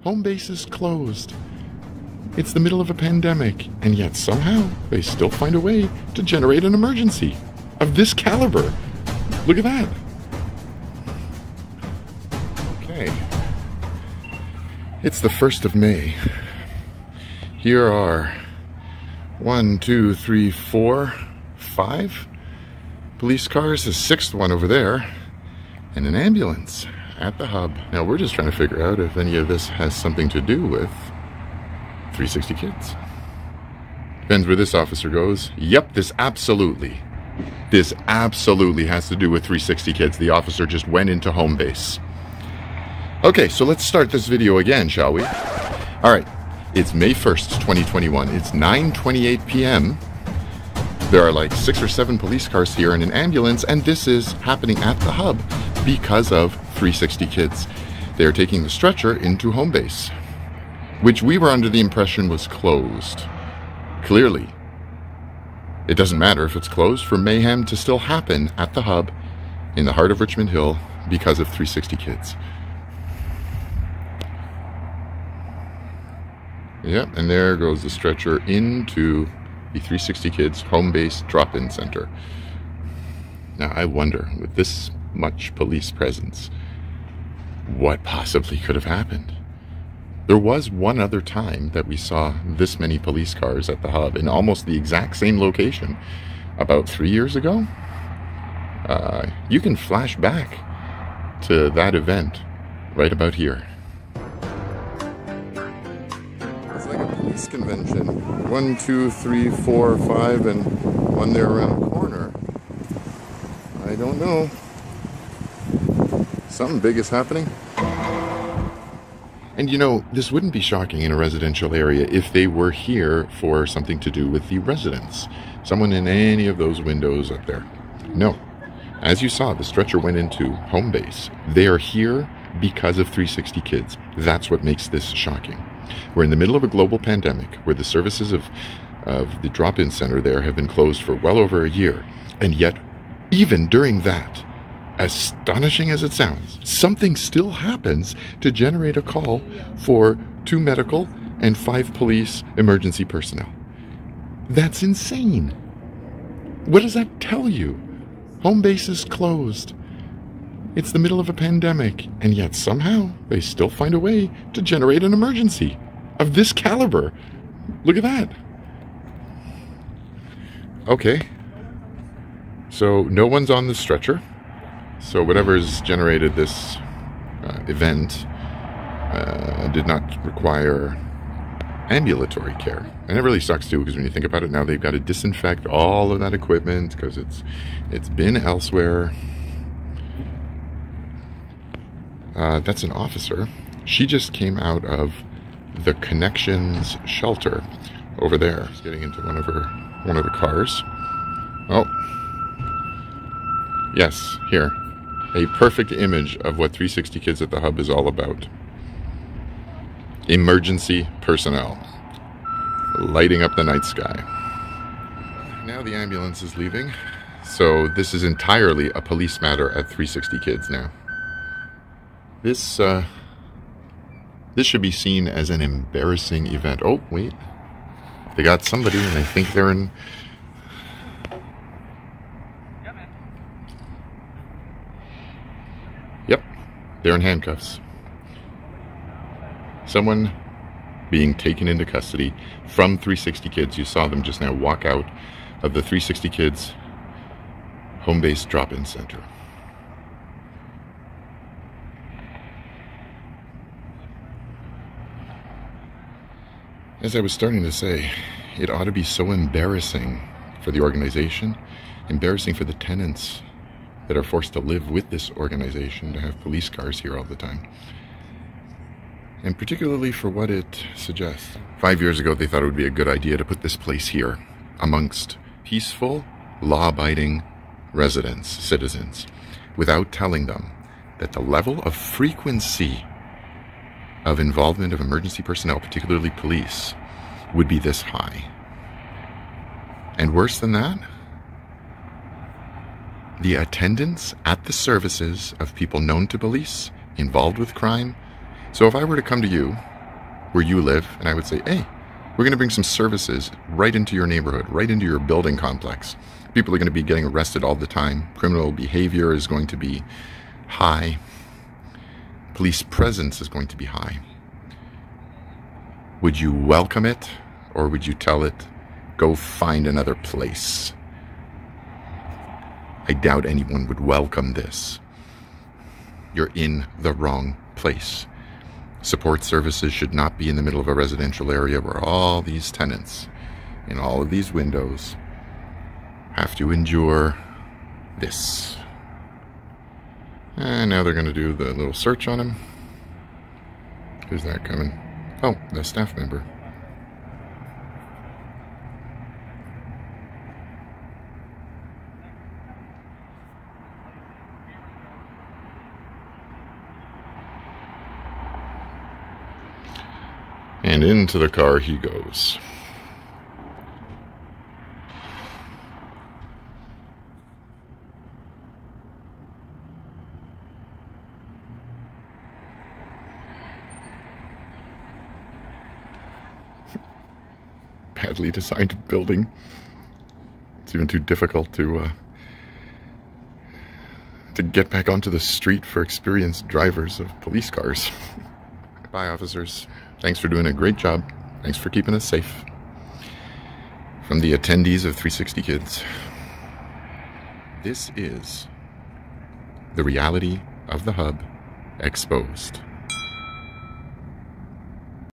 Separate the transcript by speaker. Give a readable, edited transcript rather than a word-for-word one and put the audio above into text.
Speaker 1: HomeBase is closed. It's the middle of a pandemic, and yet somehow they still find a way to generate an emergency of this caliber. Look at that. Okay. It's the 1st of May. Here are 1, 2, 3, 4, 5 police cars, a 6th one over there, and an ambulance at the hub. Now we're just trying to figure out if any of this has something to do with 360 Kids. Depends where this officer goes. Yep, this absolutely has to do with 360 Kids. The officer just went into HomeBase. Okay, so let's start this video again, shall we? All right, it's May 1st, 2021. It's 9:28 p.m. There are like 6 or 7 police cars here and an ambulance, and this is happening at the hub because of 360 Kids. They are taking the stretcher into HomeBase, which we were under the impression was closed. Clearly, it doesn't matter if it's closed for mayhem to still happen at the hub in the heart of Richmond Hill because of 360 Kids. Yep, and there goes the stretcher into the 360 Kids HomeBase Drop-In Center. Now I wonder, with this much police presence, what possibly could have happened? There was one other time that we saw this many police cars at the hub in almost the exact same location about 3 years ago. You can flash back to that event right about here. It's like a police convention. 1, 2, 3, 4, 5, and one there around the corner. I don't know. Something big is happening. And you know, this wouldn't be shocking in a residential area if they were here for something to do with the residents. Someone in any of those windows up there. No. As you saw, the stretcher went into HomeBase. They are here because of 360 Kids. That's what makes this shocking. We're in the middle of a global pandemic where the services of the drop-in center there have been closed for well over a year. And yet, even during that, astonishing as it sounds, something still happens to generate a call for 2 medical and 5 police emergency personnel. That's insane. What does that tell you? HomeBase is closed. It's the middle of a pandemic, and yet somehow they still find a way to generate an emergency of this caliber. Look at that. Okay. So no one's on the stretcher. So whatever's generated this event did not require ambulatory care. And it really sucks too, because when you think about it now, they've got to disinfect all of that equipment because it's been elsewhere. That's an officer. She just came out of the Connections shelter over there. She's getting into one of the cars. Oh, yes, here. A perfect image of what 360 Kids at the hub is all about. Emergency personnel. Lighting up the night sky. Now the ambulance is leaving. So this is entirely a police matter at 360 Kids now. This should be seen as an embarrassing event. Oh, wait. They got somebody and I think they're in... Yep, they're in handcuffs. Someone being taken into custody from 360 Kids. You saw them just now walk out of the 360 Kids HomeBase Drop-In Center. As I was starting to say, it ought to be so embarrassing for the organization, embarrassing for the tenants that are forced to live with this organization to have police cars here all the time. And particularly for what it suggests. 5 years ago, they thought it would be a good idea to put this place here amongst peaceful, law-abiding residents, citizens, without telling them that the level of frequency of involvement of emergency personnel, particularly police, would be this high. And worse than that, the attendance at the services of people known to police, involved with crime. So if I were to come to you where you live, and I would say, hey, we're going to bring some services right into your neighborhood, right into your building complex. People are going to be getting arrested all the time. Criminal behavior is going to be high. Police presence is going to be high. Would you welcome it, or would you tell it, go find another place? I doubt anyone would welcome this. You're in the wrong place. Support services should not be in the middle of a residential area where all these tenants in all of these windows have to endure this. And now they're going to do the little search on him. Who's that coming? Oh, the staff member. And into the car he goes. Badly designed building. It's even too difficult to get back onto the street for experienced drivers of police cars. Bye, officers. Thanks for doing a great job. Thanks for keeping us safe. From the attendees of 360 Kids, this is the reality of the hub exposed.